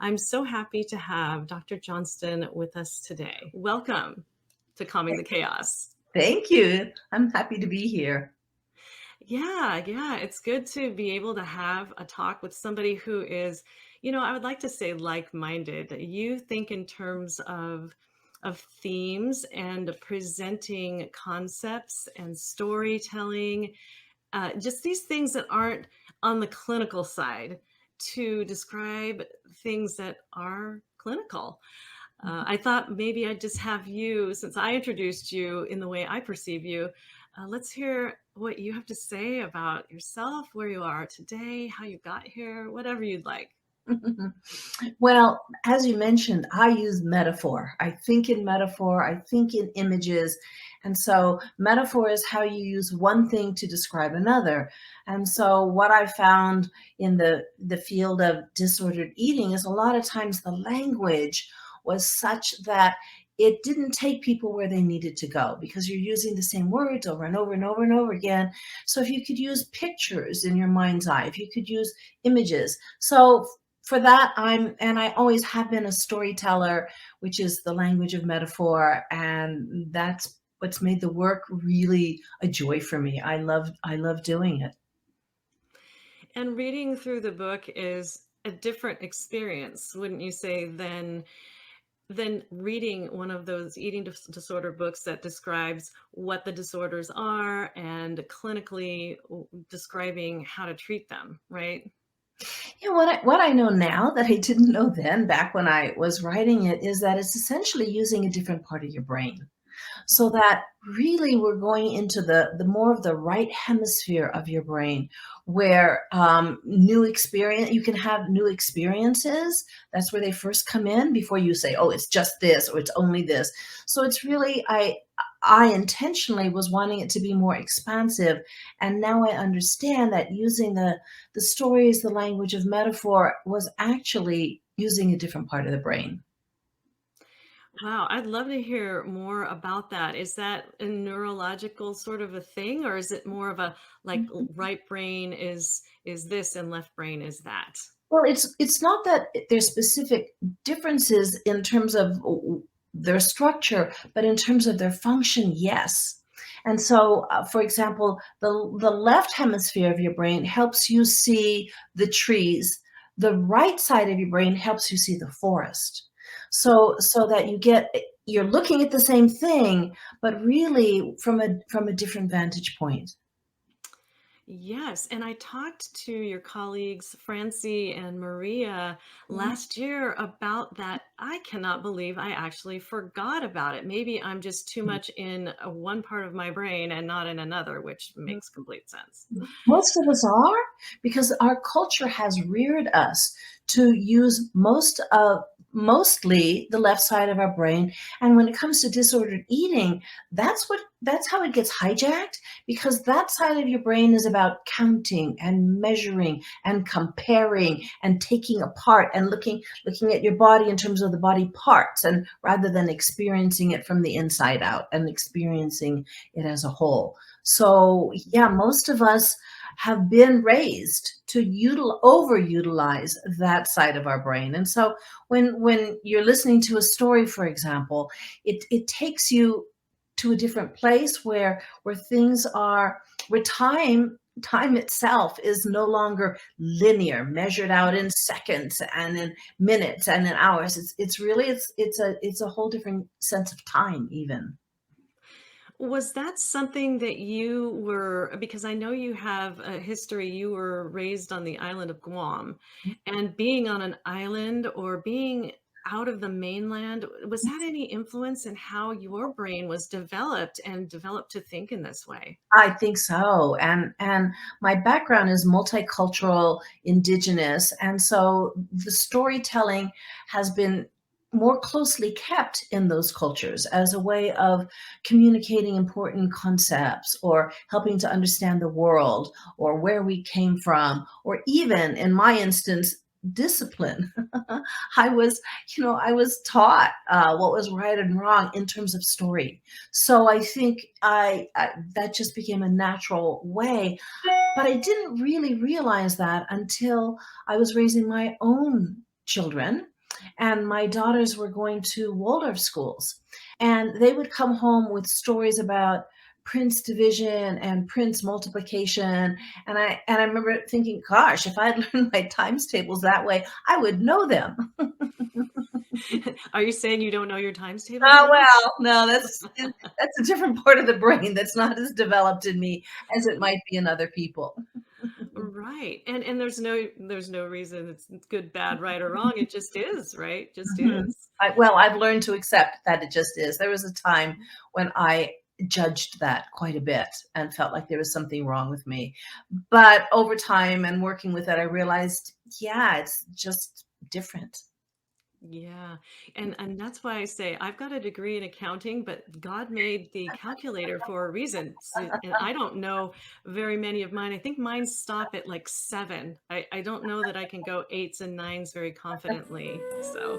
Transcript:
I'm so happy to have Dr. Johnston with us today. Welcome to Calming the Chaos. Thank you. I'm happy to be here. Yeah, it's good to be able to have a talk with somebody who is, I would like to say like-minded. You think in terms of themes and presenting concepts and storytelling, just these things that aren't on the clinical side to describe things that are clinical. I thought maybe I'd just have you, since I introduced you in the way I perceive you, let's hear what you have to say about yourself, where you are today, how you got here, whatever you'd like. Well, as you mentioned, I use metaphor. I think in metaphor, I think in images. And so, metaphor is how you use one thing to describe another. And so, what I found in the field of disordered eating is a lot of times the language was such that it didn't take people where they needed to go because you're using the same words over and over and over and over again. So, if you could use pictures in your mind's eye, if you could use images. So, for that, I always have been a storyteller, which is the language of metaphor, and that's what's made the work really a joy for me. I love doing it. And reading through the book is a different experience, wouldn't you say, than reading one of those eating disorder books that describes what the disorders are and clinically describing how to treat them, right? Yeah, what I know now that I didn't know then, back when I was writing it, is that it's essentially using a different part of your brain. So that really we're going into the more of the right hemisphere of your brain where new experience you can have new experiences. That's where they first come in before you say, oh, it's just this or it's only this. So it's really I intentionally was wanting it to be more expansive, and now I understand that using the stories, the language of metaphor, was actually using a different part of the brain. Wow, I'd love to hear more about that. Is that a neurological sort of a thing, or is it more of a like right brain is this and left brain is that? Well, it's not that there's specific differences in terms of their structure, but in terms of their function, yes. And so, for example, the left hemisphere of your brain helps you see the trees. The right side of your brain helps you see the forest. So that you're looking at the same thing, but really from a different vantage point. Yes, and I talked to your colleagues, Francie and Maria, last year about that. I cannot believe I actually forgot about it. Maybe I'm just too much in one part of my brain and not in another, which makes complete sense. Most of us are, because our culture has reared us to use mostly the left side of our brain. And when it comes to disordered eating, that's how it gets hijacked, because that side of your brain is about counting and measuring and comparing and taking apart and looking at your body in terms of the body parts, and rather than experiencing it from the inside out and experiencing it as a whole. So yeah, most of us have been raised to overutilize that side of our brain. And so when you're listening to a story, for example, it takes you to a different place where things are where time itself is no longer linear, measured out in seconds and in minutes and in hours. It's a whole different sense of time even. Was that something that you were, because I know you have a history, you were raised on the island of Guam, and being on an island or being out of the mainland, was that any influence in how your brain was developed and developed to think in this way? I think so. And my background is multicultural, indigenous, and so the storytelling has been more closely kept in those cultures as a way of communicating important concepts or helping to understand the world or where we came from, or even in my instance, discipline. I was taught what was right and wrong in terms of story. So I think I that just became a natural way, but I didn't really realize that until I was raising my own children, and my daughters were going to Waldorf schools, and they would come home with stories about Prince division and Prince multiplication, and I remember thinking, "Gosh, if I had learned my times tables that way, I would know them." Are you saying you don't know your times tables Oh, now? well, no, that's a different part of the brain that's not as developed in me as it might be in other people. Right, and there's no reason it's good, bad, right, or wrong, it just is, right? Just Mhm. is. Well, I've learned to accept that it just is. There was a time when I judged that quite a bit and felt like there was something wrong with me. But over time and working with it, I realized, yeah, it's just different. Yeah, and that's why I say I've got a degree in accounting, but God made the calculator for a reason. So, and I don't know very many of mine. I think mine stop at like 7. I don't know that I can go 8s and 9s very confidently. So